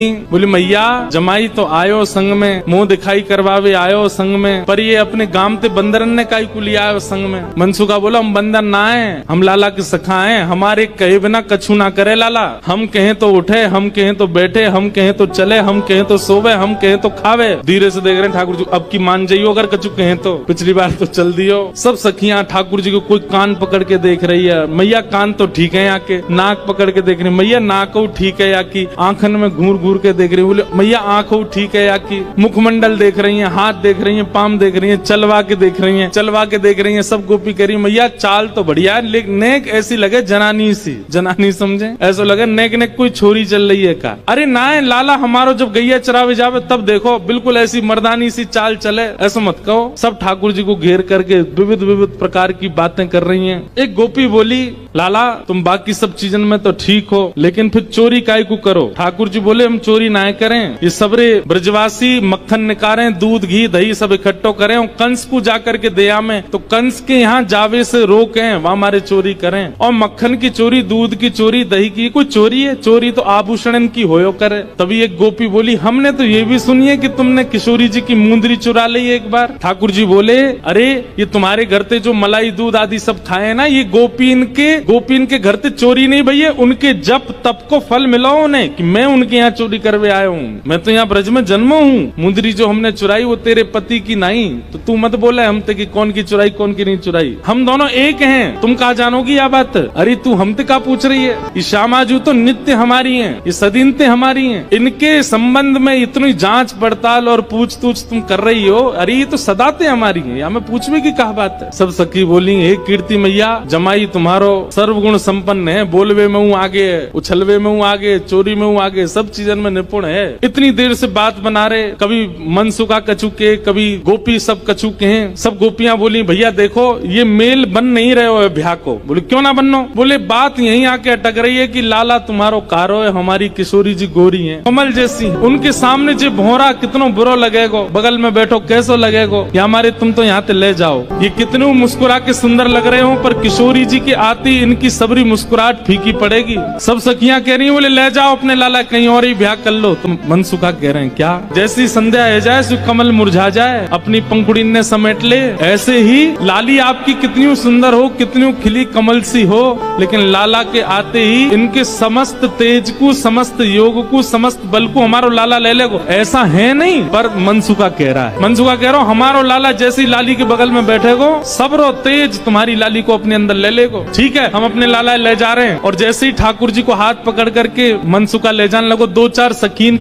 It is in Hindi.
बोले मैया जमाई तो आयो संग में, मुंह दिखाई करवावे आयो संग में, पर ये अपने गांव ते बंदरन ने काई को लिया आयो संग में। मनसुखा बोला हम बंदर ना है, हम लाला के सखा हैं, हमारे कहे बिना कछु ना करे लाला। हम कहें तो उठे, हम कहें तो बैठे, हम कहें तो चले, हम कहें तो सोवे, हम कहें तो खावे। धीरे से देख रहे हैं ठाकुर जी, अब की मान जाइयो अगर कछु कहें तो, पिछली बार तो चल दियो। सब सखियां ठाकुर जी को कोई कान पकड़ के देख रही है, मैया कान तो ठीक है आके, नाक पकड़ के देख रही, मैया नाक ठीक है या की, आंखन में घूर घूर के देख रही, बोले मैया आंखों ठीक है या की, मुखमंडल देख रही हैं, हाथ देख रही हैं, पाम देख रही हैं, चलवा के देख रही हैं, चलवा के देख रही हैं, सब गोपी कह रही मैया चाल तो बढ़िया है, लेकिन नेक ऐसी लगे जनानी सी, जनानी समझे, ऐसा लगे नेक नेक कोई छोरी चल रही है का। अरे ना है लाला, हमारो जब गैया चरावे जावे तब देखो बिल्कुल ऐसी मर्दानी सी चाल चले, ऐसा मत कहो। सब ठाकुर जी को घेर करके विविध विविध प्रकार की बातें कर रही हैं। एक गोपी बोली लाला तुम बाकी सब चीजन में तो ठीक हो, लेकिन फिर चोरी काय को करो। ठाकुर जी बोले हम चोरी ना करें, ये सबरे ब्रजवासी मक्खन निकालें, दूध घी दही सब इकट्ठो करें और कंस को जाकर के दया में, तो कंस के यहाँ जावे से रोकें, वहां हमारे चोरी करें। और मक्खन की चोरी, दूध की चोरी, दही की कोई चोरी है? चोरी तो आभूषण की होयो करे। तभी एक गोपी बोली हमने तो ये भी सुनी है कि तुमने किशोरी जी की मुंदरी चुरा ली एक बार। ठाकुर जी बोले अरे ये तुम्हारे घर से जो मलाई दूध आदि सब खाए ना, ये गोपीन के घर से चोरी नहीं भैया, उनके जप तप को फल मिला उन्हें कि मैं उनके यहाँ चोरी करवे आया हूँ। मैं तो यहाँ ब्रज में जन्मा हूँ। मुंदरी जो हमने चुराई वो तेरे पति की नहीं, तो तू मत बोले हमते कि कौन की चुराई कौन की नहीं चुराई, हम दोनों एक हैं। तुम कहा जानोगी यह बात? अरे तू हमते का पूछ रही है? ये श्यामाजू तो नित्य हमारी है, ये सदीनते हमारी है, इनके संबंध में इतनी जांच पड़ताल और पूछ तूछ तुम कर रही हो, अरे ये तो सदाते हमारी है, या मैं पूछने की कहा बात है। सब सखी बोली हे कीर्ति मैया जमाई तुम्हारो सर्वगुण संपन्न है, बोलवे में हूँ आगे, उछलवे में हूँ आगे, चोरी में हूँ आगे, सब चीजन में निपुण है। इतनी देर से बात बना रहे, कभी मनसुखा कछु के, कभी गोपी सब कछु के हैं। सब गोपियां बोली भैया देखो ये मेल बन नहीं रहे हो ब्याह को। बोले क्यों ना बननो? बोले बात यहीं आके अटक रही है कि लाला तुम्हारो कारो है, हमारी किशोरी जी गोरी है कमल जैसी, उनके सामने जो भोरा कितनो बुरो लगेगो, बगल में बैठो कैसो लगेगो, या हमारे तुम तो यहाँ ते ले जाओ, ये कितने मुस्कुरा के सुंदर लग रहे हो, पर किशोरी जी के आती इनकी सबरी मुस्कुराहट फीकी पड़ेगी। सब सखियां कह रही है बोले ले जाओ अपने लाला कहीं और ही ब्याह कर लो। तुम मनसुखा कह रहे हैं क्या जैसी संध्या है जाए सो कमल मुरझा जाए, अपनी पंखुड़ी ने समेट ले, ऐसे ही लाली आपकी कितनी सुंदर हो, कितनी खिली कमल सी हो, लेकिन लाला के आते ही इनके समस्त तेज को, समस्त योग को, समस्त बल को हमारो लाला ले लेगो, ऐसा है नहीं। पर मनसुखा कह रहा है, मनसुखा कह रहा हूँ हमारो लाला जैसी लाली के बगल में बैठेगो, सबरो तेज तुम्हारी लाली को अपने अंदर ले लेगो। ठीक है हम अपने लाला ले जा रहे हैं। और जैसे ही ठाकुर जी को हाथ पकड़ करके मनसुखा ले जाने लगो, दो चार सकीन